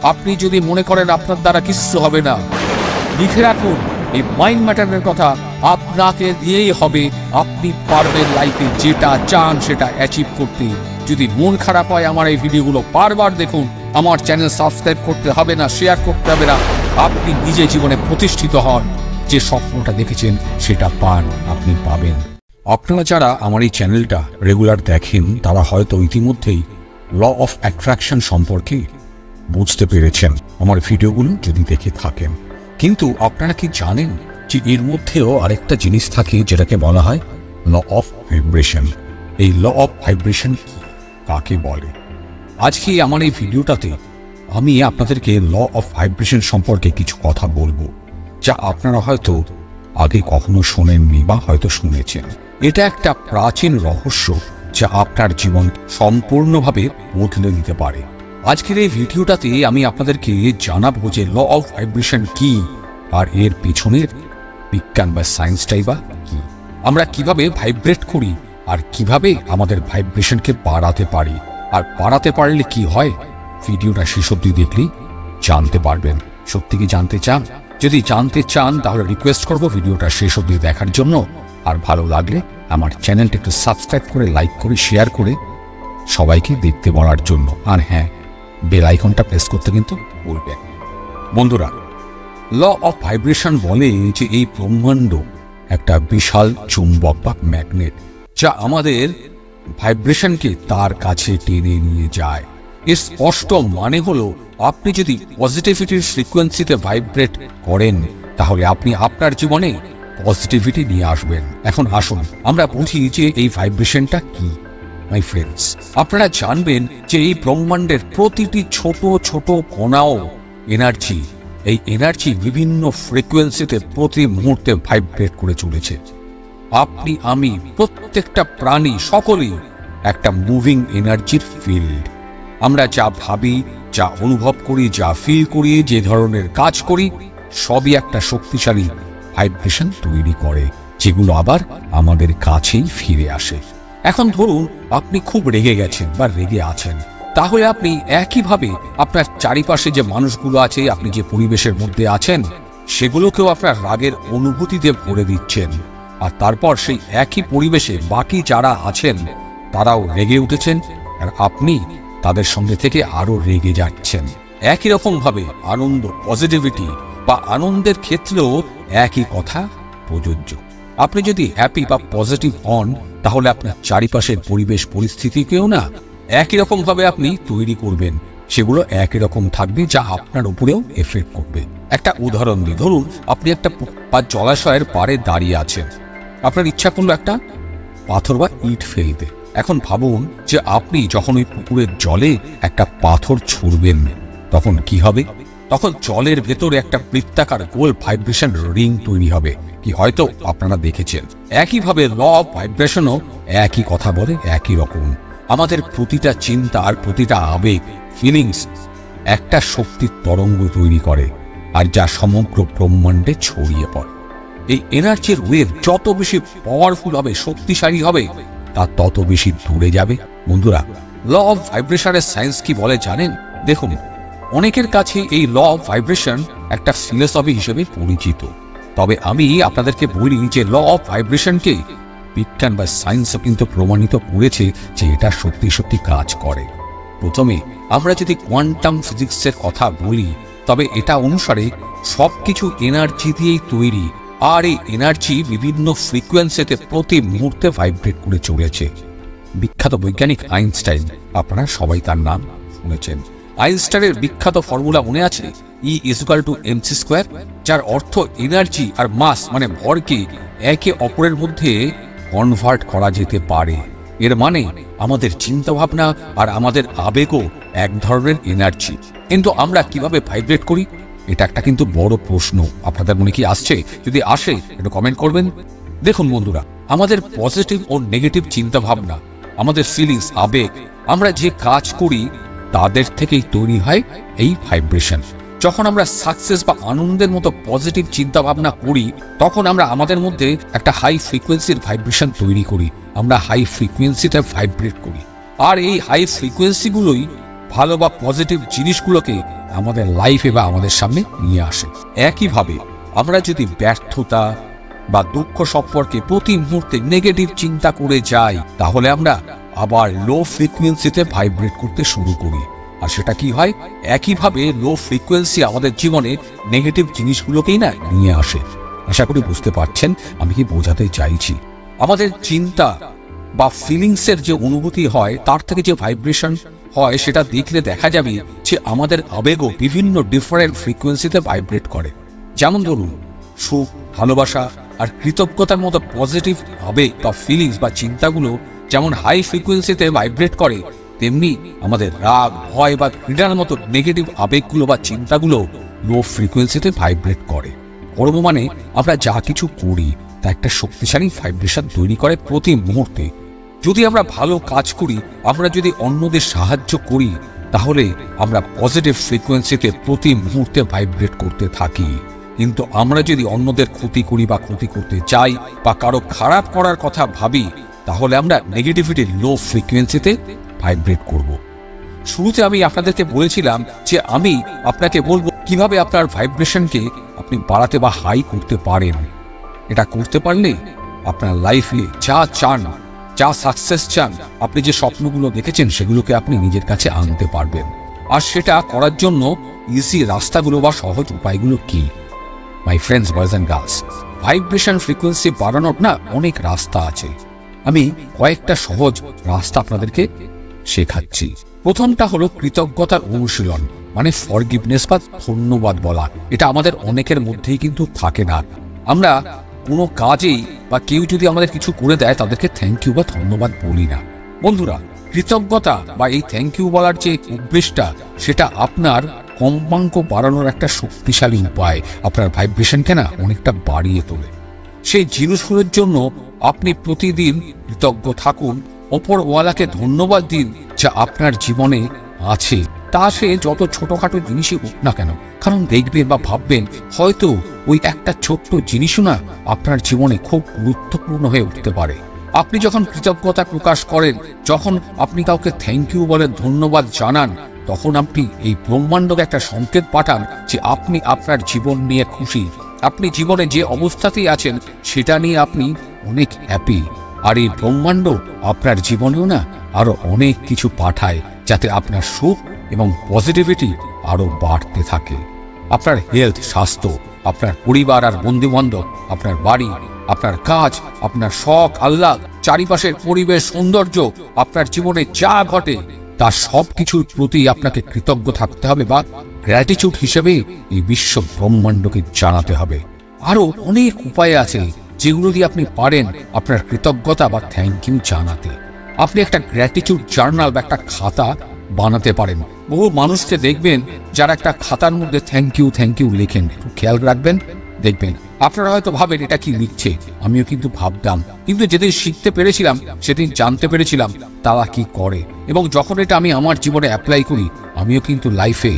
আপনি যদি মনে করেন আপনার দ্বারা কিচ্ছু হবে না, লিখে রাখুন এই মাইন্ড ম্যাটারের কথা আপনাকে দিয়েই হবে। আপনি পারবেন লাইফে যেটা চান সেটা অ্যাচিভ করতে। যদি মন খারাপ হয় আমার এই ভিডিওগুলো বারবার দেখুন। আমার চ্যানেল সাবস্ক্রাইব করতে হবে না, শেয়ার করতে হবে না। আপনি নিজে জীবনে প্রতিষ্ঠিত হন, যে স্বপ্নটা দেখেছেন সেটা পান, আপনি পাবেন। আপনারা যারা আমার এই চ্যানেলটা রেগুলার দেখেন তারা হয়তো ইতিমধ্যেই ল অফ অ্যাট্রাকশন সম্পর্কে বুঝতে পেরেছেন আমার ভিডিওগুলো যদি দেখে থাকেন। কিন্তু আপনারা কি জানেন যে এর মধ্যেও আরেকটা জিনিস থাকে যেটাকে বলা হয় ল অফ ভাইব্রেশন। এই ল অফ ভাইব্রেশন কাকে বলে? আজকে আমার এই ভিডিওটাতে আমি আপনাদেরকে ল অফ ভাইব্রেশন সম্পর্কে কিছু কথা বলবো, যা আপনারা হয়তো আগে কখনো শোনেননি বা হয়তো শুনেছেন। এটা একটা প্রাচীন রহস্য যা আপনার জীবন সম্পূর্ণভাবে বদলে দিতে পারে। আজকের এই ভিডিওটাতে আমি আপনাদেরকে জানাবো যে ল অফ ভাইব্রেশন কি, আর এর পিছনের বিজ্ঞান বা সায়েন্সটাই বা কি। আমরা কিভাবে ভাইব্রেট করি আর কিভাবে আমাদের ভাইব্রেশনকে বাড়াতে পারি, আর বাড়াতে পারলে কি হয়, ভিডিওটা শেষ অবধি দেখলেই জানতে পারবেন। সত্যি কি জানতে চান? যদি জানতে চান তাহলে রিকোয়েস্ট করব ভিডিওটা শেষ অবধি দেখার জন্য। আর ভালো লাগলে আমার চ্যানেলটা একটু সাবস্ক্রাইব করে, লাইক করে, শেয়ার করে সবাইকে দেখতে বলার জন্য। আর হ্যাঁ, বেল আইকনটা প্রেস করতে কিন্তু বলবেন। বন্ধুরা, ল অফ ভাইব্রেশন বলে যে এই ব্রহ্মাণ্ড একটা বিশাল চুম্বক বা ম্যাগনেট, যা আমাদের ভাইব্রেশনকে তার কাছে টেনে নিয়ে যায়। এর স্পষ্ট মানে হলো আপনি যদি পজিটিভিটির ফ্রিকোয়েন্সিতে ভাইব্রেট করেন তাহলে আপনি আপনার জীবনে পজিটিভিটি নিয়ে আসবেন। এখন আসুন আমরা বুঝি যে এই ভাইব্রেশনটা কি। মাই ফ্রেন্ডস, আপনারা জানবেন যে এই ব্রহ্মাণ্ডের প্রতিটি ছোট ছোট কণাও এনার্জি। এই এনার্জি বিভিন্ন ফ্রিকোয়েন্সিতে প্রতি মুহূর্তে ভাইব্রেট করে চলেছে। আপনি, আমি, প্রত্যেকটা প্রাণী সকলেই একটা মুভিং এনার্জির ফিল্ড। আমরা যা ভাবি, যা অনুভব করি, যা ফিল করি, যে ধরনের কাজ করি, সবই একটা শক্তিশালী ভাইব্রেশন তৈরি করে, যেগুলো আবার আমাদের কাছেই ফিরে আসে। এখন ধরুন আপনি খুব রেগে গেছেন বা রেগে আছেন, তাহলে আপনি একইভাবে আপনার চারিপাশে যে মানুষগুলো আছে, আপনি যে পরিবেশের মধ্যে আছেন, সেগুলোকেও আপনার রাগের অনুভূতিতে ভরে দিচ্ছেন। আর তারপর সেই একই পরিবেশে বাকি যারা আছেন তারাও রেগে উঠেছেন, আর আপনি তাদের সঙ্গে থেকে আরো রেগে যাচ্ছেন। একই রকম ভাবে আনন্দ, পজিটিভিটি বা আনন্দের ক্ষেত্রেও একই কথা প্রযোজ্য। আপনি যদি হ্যাপি বা পজিটিভ হন তাহলে আপনার চারিপাশের পরিবেশ পরিস্থিতিকেও না একই রকম ভাবে আপনি তৈরি করবেন। সেগুলো একই রকম থাকবে, যা আপনার উপরেও এফেক্ট করবে। একটা উদাহরণ দিই, ধরুন আপনি একটা জলাশয়ের পাড়ে দাঁড়িয়ে আছেন, আপনার ইচ্ছা করলো একটা পাথর বা ইট ফেলতে। এখন ভাবুন যে আপনি যখন ওই পুকুরের জলে একটা পাথর ছুড়বেন তখন কি হবে? তখন জলের ভেতরে একটা বৃত্তাকার গোল ভাইব্রেশন রিং তৈরি হবে, কি হয়তো আপনারা দেখেছেন। একইভাবে ল অফ ভাইব্রেশনও একই কথা বলে, একই রকম। আমাদের প্রতিটা চিন্তা আর প্রতিটা আবেগ, ফিলিংস একটা শক্তির তরঙ্গ তৈরি করে, আর যা সমগ্র ব্রহ্মাণ্ডে ছড়িয়ে পড়ে। এই এনার্জির ওয়েভ যত বেশি পাওয়ারফুল হবে, শক্তিশালী হবে, তা তত বেশি দূরে যাবে। বন্ধুরা, ল অফ ভাইব্রেশনের সায়েন্স কি বলে জানেন? দেখুন, অনেকের কাছে এই ল অফ ভাইব্রেশন একটা ফিলসফি হিসেবে পরিচিত, তবে আমি আপনাদেরকে বলি যে ল অফ ভাইব্রেশনকে বিজ্ঞান বা সায়েন্সও কিন্তু প্রমাণিত করেছে যে এটা সত্যি সত্যি কাজ করে। প্রথমে আমরা যদি কোয়ান্টাম ফিজিক্সের কথা বলি, তবে এটা অনুসারে সবকিছু এনার্জি দিয়েই তৈরি, আর এই এনার্জি বিভিন্ন ফ্রিকোয়েন্সিতে প্রতি মুহূর্তে ভাইব্রেট করে চলেছে। বিখ্যাত বৈজ্ঞানিক আইনস্টাইন, আপনারা সবাই তার নাম শুনেছেন। আইনস্টাইনের বিখ্যাত ফর্মুলা মনে আছে, E=mc², যার অর্থ এনার্জি আর মাস মানে ভরকে একে অপরের মধ্যে কনভার্ট করা যেতে পারে। এর মানে আমাদের চিন্তাভাবনা আর আমাদের আবেগও এক ধরনের এনার্জি। কিন্তু আমরা কিভাবে ভাইব্রেট করি, এটা একটা কিন্তু বড় প্রশ্ন। আপনাদের মনে কি আসছে? যদি আসে একটু কমেন্ট করবেন। দেখুন বন্ধুরা, আমাদের পজিটিভ ও নেগেটিভ চিন্তাভাবনা, আমাদের ফিলিংস, আবেগ, আমরা যে কাজ করি তাদের থেকেই তৈরি হয় এই ভাইব্রেশন। যখন আমরা সাকসেস বা আনন্দের মতো পজিটিভ চিন্তা ভাবনা করি, তখন আমরা আমাদের মধ্যে একটা হাই ফ্রিকোয়েন্সির ভাইব্রেশন তৈরি করি। আমরা হাই ফ্রিকোয়েন্সিতে ভাইব্রেট করি, আর এই হাই ফ্রিকোয়েন্সিগুলোই ভালো বা পজিটিভ জিনিসগুলোকে আমাদের লাইফে বা আমাদের সামনে নিয়ে আসে। একইভাবে আমরা যদি ব্যর্থতা বা দুঃখ সম্পর্কে প্রতি মুহূর্তে নেগেটিভ চিন্তা করে যাই, তাহলে আমরা আবার লো ফ্রিকোয়েন্সিতে ভাইব্রেট করতে শুরু করি। আর সেটা কি হয়, একইভাবে লো ফ্রিকোয়েন্সি আমাদের জীবনে নেগেটিভ জিনিসগুলোকেই না নিয়ে আসে। আশা করি বুঝতে পারছেন আমি কি বোঝাতে চাইছি। আমাদের চিন্তা বা ফিলিংসের যে অনুভূতি হয়, তার থেকে যে ভাইব্রেশন হয়, সেটা দেখলে দেখা যাবে যে আমাদের আবেগও বিভিন্ন ডিফারেন্ট ফ্রিকোয়েন্সিতে ভাইব্রেট করে। যেমন ধরুন, সুখ, ভালোবাসা আর কৃতজ্ঞতার মতো পজিটিভ আবেগ বা ফিলিংস বা চিন্তাগুলো যেমন হাই ফ্রিকোয়েন্সিতে ভাইব্রেট করে, তেমনি আমাদের রাগ, ভয় বা ঘৃণার মতো নেগেটিভ আবেগগুলো বা চিন্তাগুলো লো ফ্রিকোয়েন্সিতে ভাইব্রেট করে। কর্ম মানে আমরা যা কিছু করি তা একটা শক্তিশালী ভাইব্রেশন তৈরি করে প্রতি মুহূর্তে। যদি আমরা ভালো কাজ করি, আমরা যদি অন্যদের সাহায্য করি, তাহলে আমরা পজিটিভ ফ্রিকোয়েন্সিতে প্রতি মুহূর্তে ভাইব্রেট করতে থাকি। কিন্তু আমরা যদি অন্যদের ক্ষতি করি বা ক্ষতি করতে চাই বা কারো খারাপ করার কথা ভাবি, তাহলে আমরা নেগেটিভিটির লো ফ্রিকোয়েন্সিতে ভাইব্রেট করব। শুরুতে আমি আপনাদেরকে বলেছিলাম যে আমি আপনাকে বলবো কিভাবে আপনার ভাইব্রেশনকে আপনি বাড়াতে বা হাই করতে পারেন। এটা করতে পারলে আপনার লাইফে যা চান, যা সাকসেস চান, আপনি যে স্বপ্নগুলো দেখেছেন সেগুলোকে আপনি নিজের কাছে আনতে পারবেন। আর সেটা করার জন্য ইজি রাস্তাগুলো বা সহজ উপায়গুলো কি? My friends, boys and girls, vibration frequency বাড়ানোর না অনেক রাস্তা আছে। আমি কয়েকটা সহজ রাস্তা আপনাদেরকে শেখাচ্ছি। প্রথমটা হলো কৃতজ্ঞতার অনুশীলন, মানে ফরগিভনেস বা ধন্যবাদ বলা। এটা আমাদের অনেকের মধ্যেই কিন্তু থাকে না। আমরা কোনো কাজেই বা কেউ যদি আমাদের কিছু করে দেয়, তাদেরকে থ্যাংক ইউ বা ধন্যবাদ বলি না। বন্ধুরা, কৃতজ্ঞতা বা এই থ্যাংক ইউ বলার যে অভ্যেসটা, সেটা আপনার কম্পাঙ্ক বাড়ানোর একটা শক্তিশালী উপায়। আপনার ভাইব্রেশনকে না অনেকটা বাড়িয়ে তোলে। সেই জিনিসগুলোর জন্য আপনি প্রতিদিন কৃতজ্ঞ থাকুন, ওপরওয়ালাকে ধন্যবাদ দিন যা আপনার জীবনে আছে, তা সে যত ছোটখাটো জিনিসই হোক না কেন। কারণ দেখবেন বা ভাববেন, হয়তো ওই একটা ছোট্ট জিনিসও না আপনার জীবনে খুব গুরুত্বপূর্ণ হয়ে উঠতে পারে। আপনি যখন কৃতজ্ঞতা প্রকাশ করেন, যখন আপনি কাউকে থ্যাংক ইউ বলেন, ধন্যবাদ জানান, তখন আপনি এই ব্রহ্মাণ্ডকে একটা সংকেত পাঠান যে আপনি আপনার জীবন নিয়ে খুশি। আপনি জীবনে যে অবস্থাতেই আছেন সেটা নিয়ে আপনি অনেক হ্যাপি। আর এই ব্রহ্মাণ্ড আপনার জীবনেও না আরো অনেক কিছু পাঠায়, যাতে আপনার সুখ এবং পজিটিভিটি আরো বাড়তে থাকে। আপনার হেলথ, স্বাস্থ্য, আপনার পরিবার আর বন্ধুবান্ধব, আপনার বাড়ি, আপনার কাজ, আপনার শখ, আহ্লাদ, চারিপাশের পরিবেশ, সৌন্দর্য, আপনার জীবনে যা ঘটে তার সব কিছুর প্রতি আপনাকে কৃতজ্ঞ থাকতে হবে বা গ্র্যাটিটিউড হিসেবে এই বিশ্ব ব্রহ্মাণ্ডকে জানাতে হবে। আরো অনেক উপায় আছে যেগুলো দিয়ে আপনি পারেন আপনার কৃতজ্ঞতা বা থ্যাংক ইউ জানাতে। আপনি একটা গ্র্যাটিটিউড জার্নাল বা একটা খাতা বানাতে পারেন। বহু মানুষকে দেখবেন যারা একটা খাতার মধ্যে থ্যাংক ইউ লেখেন। একটু খেয়াল রাখবেন, দেখবেন আপনারা হয়তো ভাবেন এটা কি লিখছে। আমিও কিন্তু ভাবতাম, কিন্তু যেদিন শিখতে পেরেছিলাম সেদিন জানতে পেরেছিলাম তারা কি করে, এবং যখন এটা আমি আমার জীবনে অ্যাপ্লাই করি, আমিও কিন্তু লাইফে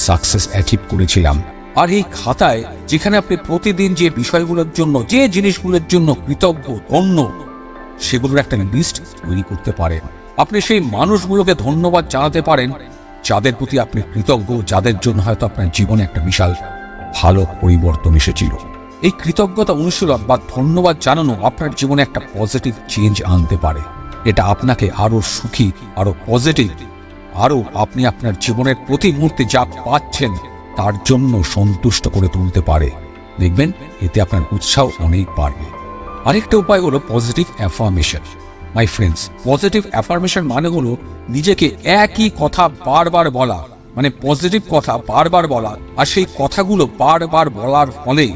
সাকসেস অ্যাচিভ করেছিলাম। আর এই খাতায় যেখানে আপনি প্রতিদিন যে বিষয়গুলোর জন্য, যে জিনিসগুলোর জন্য কৃতজ্ঞ, ধন্য, সেগুলোর একটা লিস্ট তৈরি করতে পারেন। আপনি সেই মানুষগুলোকে ধন্যবাদ জানাতে পারেন যাদের প্রতি আপনি কৃতজ্ঞ, যাদের জন্য হয়তো আপনার জীবনে একটা বিশাল ভালো পরিবর্তন এসেছিল। এই কৃতজ্ঞতা অনুশীলন বা ধন্যবাদ জানানো আপনার জীবনে একটা পজিটিভ চেঞ্জ আনতে পারে। এটা আপনাকে আরো সুখী, আরো পজিটিভ, আরো আপনি আপনার জীবনের প্রতি মুহূর্তে যা পাচ্ছেন তার জন্য সন্তুষ্ট করে তুলতে পারে। দেখবেন এতে আপনার উৎসাহ অনেক বাড়বে। আরেকটা উপায় হলো positive affirmation. My friends, positive affirmation মানে হলো নিজেকে একই কথা বারবার বলা, মানে পজিটিভ কথা বারবার বলা। আর সেই কথাগুলো বারবার বলার ফলে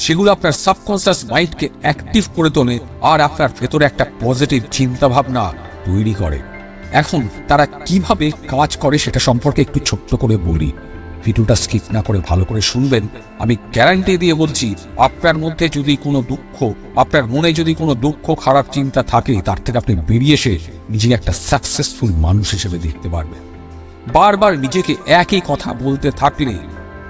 সেগুলো আপনার সাবকনসিয়াস মাইন্ডকে অ্যাক্টিভ করে তোলে আর আপনার ভেতরে একটা পজিটিভ চিন্তা ভাবনা তৈরি করে। এখন তারা কিভাবে কাজ করে সেটা সম্পর্কে একটু ছোট্ট করে বলি। ভিডিওটা স্কিপ না করে ভালো করে শুনবেন। আমি গ্যারান্টি দিয়ে বলছি, আপনার মধ্যে যদি কোনো দুঃখ, আপনার মনে যদি কোনো দুঃখ, খারাপ চিন্তা থাকে, তার থেকে আপনি বেরিয়ে এসে নিজেকে একটা সাকসেসফুল মানুষ হিসেবে দেখতে পারবেন। বারবার নিজেকে একই কথা বলতে থাকলে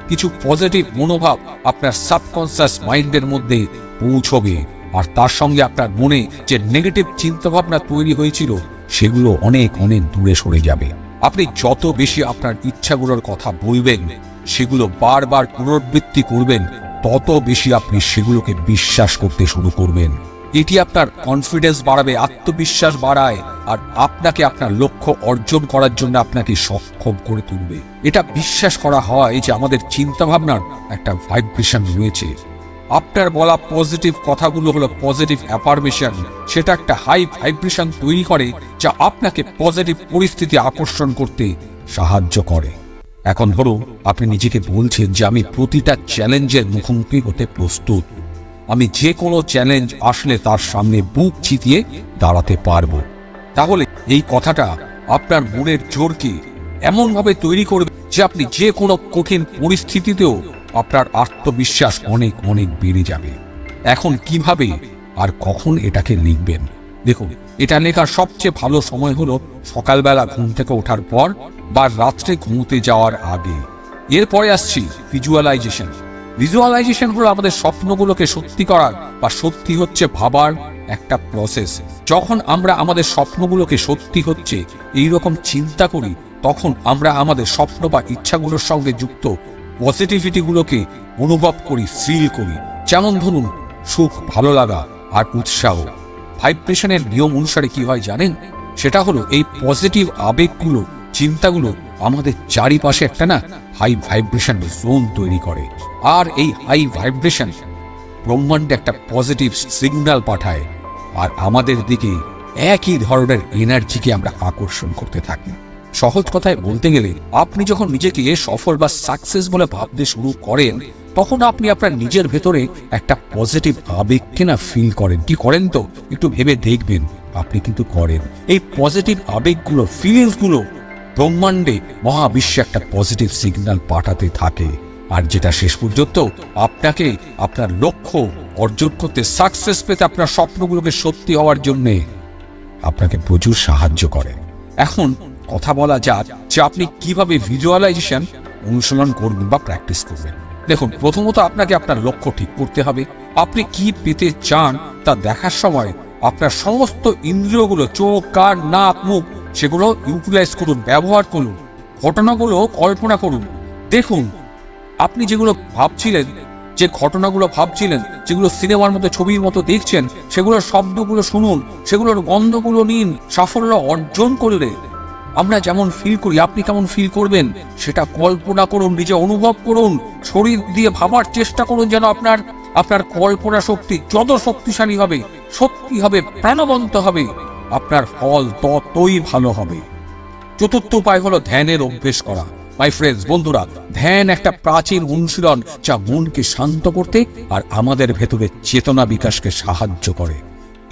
কিছু পজিটিভ মনোভাব আপনার সাবকনসিয়াস মাইন্ডের মধ্যে পৌঁছবে, আর তার সঙ্গে আপনার মনে যে নেগেটিভ চিন্তাভাবনা তৈরি হয়েছিল সেগুলো অনেক অনেক দূরে সরে যাবে। আপনি যত বেশি আপনার ইচ্ছাগুলোর কথা বলবেন, সেগুলো বারবার পুনরাবৃত্তি করবেন, তত বেশি আপনি সেগুলোকে বিশ্বাস করতে শুরু করবেন। এটি আপনার কনফিডেন্স বাড়াবে, আত্মবিশ্বাস বাড়ায়, আর আপনাকে আপনার লক্ষ্য অর্জন করার জন্য আপনাকে সক্ষম করে তুলবে। এটা বিশ্বাস করা হয় যে আমাদের চিন্তাভাবনার একটা ভাইব্রেশন রয়েছে। আপনার বলা পজিটিভ কথাগুলো হলো পজিটিভ অ্যাফার্মেশন, সেটা একটা হাই ভাইব্রেশন তৈরি করে, যা আপনাকে পজিটিভ পরিস্থিতি আকর্ষণ করতে সাহায্য করে। এখন ধরুন আপনি নিজেকে বলছেন যে আমি প্রতিটা চ্যালেঞ্জের মুখোমুখি হতে প্রস্তুত, আমি যে কোনো চ্যালেঞ্জ আসলে তার সামনে বুক চিতিয়ে দাঁড়াতে পারবো। তাহলে এই কথাটা আপনার মনের জোরকে এমনভাবে তৈরি করবে যে আপনি যে কোনো কঠিন পরিস্থিতিতেও আপনার আত্মবিশ্বাস অনেক অনেক বেড়ে যাবে। এখন কিভাবে আর কখন এটাকে লিখবেন? দেখুন, এটা লেখার সবচেয়ে ভালো সময় হলো সকালবেলা ঘুম থেকে ওঠার পর বা রাত্রে ঘুমোতে যাওয়ার আগে। এরপরে আসছি ভিজুয়ালাইজেশন। ভিজুয়ালাইজেশন হলো আমাদের স্বপ্নগুলোকে সত্যি করার বা সত্যি হচ্ছে ভাবার একটা প্রসেস। যখন আমরা আমাদের স্বপ্নগুলোকে সত্যি হচ্ছে এইরকম চিন্তা করি, তখন আমরা আমাদের স্বপ্ন বা ইচ্ছাগুলোর সঙ্গে যুক্ত পজিটিভিটিগুলোকে অনুভব করি, ফিল করি। যেমন ধরুন সুখ, ভালো লাগা আর উৎসাহ। ভাইব্রেশনের নিয়ম অনুসারে কি হয় জানেন? সেটা হলো এই পজিটিভ আবেগগুলো, চিন্তাগুলো আমাদের চারিপাশে একটা হাই ভাইব্রেশন জোন তৈরি করে, আর এই হাই ভাইব্রেশন ব্রহ্মাণ্ডে একটা পজিটিভ সিগন্যাল পাঠায়, আর আমাদের দিকে একই ধরনের এনার্জিকে আমরা আকর্ষণ করতে থাকি। সহজ কথায় বলতে গেলে, আপনি যখন নিজেকে সফল বা সাকসেস বলে ভাবতে শুরু করেন, তখন আপনি আপনার নিজের ভেতরে একটা পজিটিভ আবেগকে ফিল করেন। কি করেন? তো একটু ভেবে দেখবেন, আপনি কিন্তু করেন। এই পজিটিভ আবেগগুলো, ফিলিংসগুলো ব্রহ্মাণ্ডে, মহাবিশ্বে একটা পজিটিভ সিগন্যাল পাঠাতে থাকে, আর যেটা শেষ পর্যন্ত আপনাকে আপনার লক্ষ্য অর্জন করতে, সাকসেস পেতে, আপনার স্বপ্নগুলোকে সত্যি হওয়ার জন্য আপনাকে প্রচুর সাহায্য করে। এখন কথা বলা যাক যে আপনি কিভাবে ভিজুয়ালাইজেশন অনুশীলন করবেন বা প্র্যাকটিস করবেন। দেখুন, প্রথমত আপনাকে আপনার লক্ষ্য ঠিক করতে হবে। আপনি কি পেতে চান তা দেখার সময় আপনার সমস্ত ইন্দ্রিয়গুলো, চোখ, কান, নাক, মুখ, সেগুলো ইউটিলাইজ করুন, ব্যবহার করুন। ঘটনাগুলো কল্পনা করুন। দেখুন, আপনি যেগুলো ভাবছিলেন, যে ঘটনাগুলো ভাবছিলেন, যেগুলো সিনেমার মতো, ছবির মতো দেখছেন, সেগুলোর শব্দগুলো শুনুন, সেগুলোর গন্ধগুলো নিন। সাফল্য অর্জন করলে আমরা যেমন ফিল করি, আপনি কেমন ফিল করবেন সেটা কল্পনা করুন, নিজে অনুভব করুন, শরীর দিয়ে ভাবার চেষ্টা করুন, যেন আপনার কল্পনা শক্তি যত শক্তিশালী হবে, সত্যি হবে, প্রাণবন্ত হবে, আপনার ফল ততই ভালো হবে। চতুর্থ উপায় হলো ধ্যানের অভ্যেস করা। মাই ফ্রেন্ডস, বন্ধুরা, ধ্যান একটা প্রাচীন অনুশীলন যা মনকে শান্ত করতে আর আমাদের ভেতরে চেতনা বিকাশকে সাহায্য করে।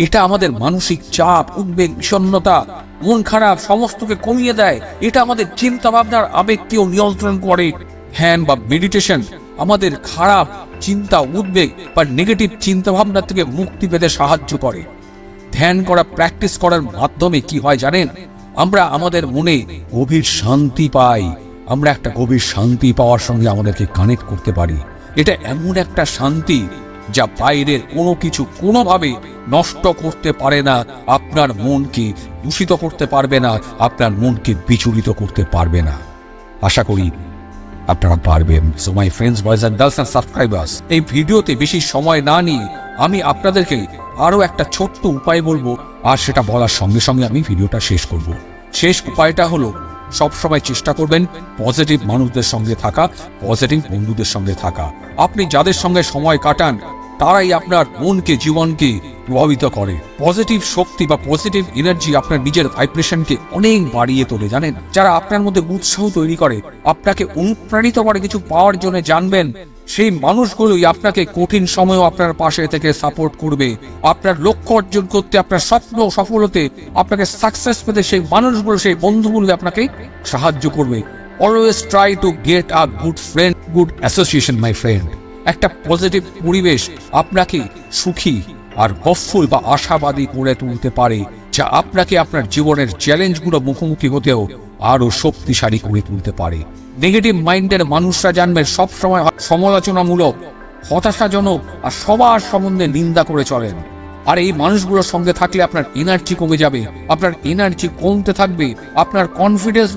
এটা আমাদের মানসিক চাপ, উদ্বেগ, বিষণ্ণতা, মন খারাপ সমস্তকে কমিয়ে দেয়। এটা আমাদের চিন্তা ভাবনার আবেগকেও নিয়ন্ত্রণ করে। ধ্যান বা মেডিটেশন আমাদের খারাপ চিন্তা, উদ্বেগ বা নেগেটিভ চিন্তা ভাবনা থেকে মুক্তি পেতে সাহায্য করে। ধ্যান করা, প্র্যাকটিস করার মাধ্যমে কি হয় জানেন? আমরা আমাদের মনে গভীর শান্তি পাই। আমরা একটা গভীর শান্তি পাওয়ার সঙ্গে আমাদেরকে কানেক্ট করতে পারি। এটা এমন একটা শান্তি যা বাইরের কোনো কিছু কোনোভাবে নষ্ট করতে পারে না, আপনার মনকে দূষিত করতে পারবে না, আপনার মনকে বিচলিত করতে পারবে না। আশা করি আপনারা পারবেন। So my friends, boys and girls and subscribers, এই ভিডিওতে বেশি সময় না নিয়ে আমি আপনাদেরকে আরও একটা ছোট্ট উপায় বলবো, আর সেটা বলার সঙ্গে সঙ্গে আমি ভিডিওটা শেষ করব। শেষ উপায়টা হলো, সবসময় চেষ্টা করবেন পজিটিভ মানুষদের সঙ্গে থাকা, পজিটিভ বন্ধুদের সঙ্গে থাকা। আপনি যাদের সঙ্গে সময় কাটান তারাই আপনার মনকে, জীবনকে প্রভাবিত করে। পজিটিভ শক্তি বা পজিটিভ এনার্জি আপনার নিজের ভাইব্রেশনকে অনেক বাড়িয়ে তোলে, জানেন? যারা আপনার মধ্যে উৎসাহ তৈরি করে, আপনাকে অনুপ্রাণিত করে কিছু পাওয়ার জন্য, জানবেন সেই মানুষগুলোই আপনাকে কঠিন সময়েও আপনার পাশে থেকে সাপোর্ট করবে। আপনার লক্ষ্য অর্জন করতে, আপনার স্বপ্ন সফল হতে, আপনাকে সাকসেস পেতে সেই মানুষগুলো, সেই বন্ধুগুলো আপনাকে সাহায্য করবে। Always try to get a good friend, good association my friend. একটা পজিটিভ পরিবেশ আপনাকে সুখী আর হোপফুল বা আশাবাদী করে তুলতে পারে, যা আপনাকে আপনার জীবনের চ্যালেঞ্জগুলো মুখোমুখি হতেও আরো শক্তিশালী করে তুলতে পারে। নেগেটিভ মাইন্ডের মানুষরা জানবেন সবসময় সমালোচনামূলক, হতাশাজনক আর সবার সম্বন্ধে নিন্দা করে চলেন। আর এই মানুষগুলোর সঙ্গে থাকলে আপনার এনার্জি কমে যাবে, আপনার এনার্জি কমতে থাকবে, আপনার কনফিডেন্স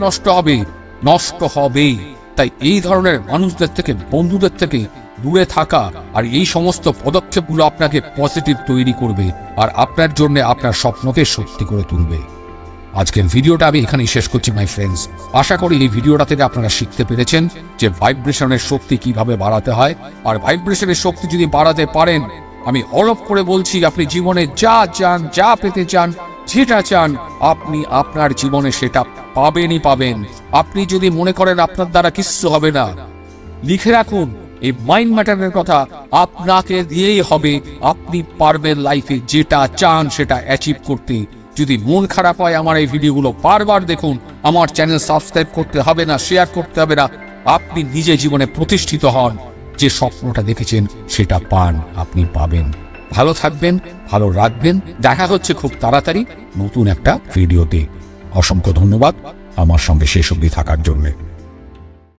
নষ্ট হবেই। তাই এই ধরনের মানুষদের থেকে, বন্ধুদের থেকে দূরে থাকা আর এই সমস্ত পদক্ষেপগুলো আপনাকে পজিটিভ তৈরি করবে আর আপনার জন্য আপনার স্বপ্নকে সত্যি করে তুলবে। আজকের ভিডিওটা আমি এখানেই শেষ করছি মাই ফ্রেন্ডস। আশা করি এই ভিডিওটা থেকে আপনারা শিখতে পেরেছেন যে ভাইব্রেশনের শক্তি কিভাবে বাড়াতে হয়। আর ভাইব্রেশনের শক্তি যদি বাড়াতে পারেন, আমি হলফ করে বলছি আপনি জীবনে যা চান, যা পেতে চান, যেটা চান, আপনি আপনার জীবনে সেটা পাবেনই পাবেন। আপনি যদি মনে করেন আপনার দ্বারা কিচ্ছু হবে না, লিখে রাখুন এই মাইন্ড ম্যাটারের কথা আপনাকে দিয়েই হবে। আপনি পারবেন লাইফে যেটা চান সেটা অ্যাচিভ করতে। যদি মন খারাপ হয় আমার এই ভিডিওগুলো বারবার দেখুন, আমার চ্যানেল সাবস্ক্রাইব করতে হবে না, শেয়ার করতে হবে না। আপনি নিজে জীবনে প্রতিষ্ঠিত হন, যে স্বপ্নটা দেখেছেন সেটা পান, আপনি পাবেন। ভালো থাকবেন, ভালো রাখবেন। দেখা হচ্ছে খুব তাড়াতাড়ি নতুন একটা ভিডিওতে। অসংখ্য ধন্যবাদ আমার সঙ্গে শেষ অবধি থাকার জন্য।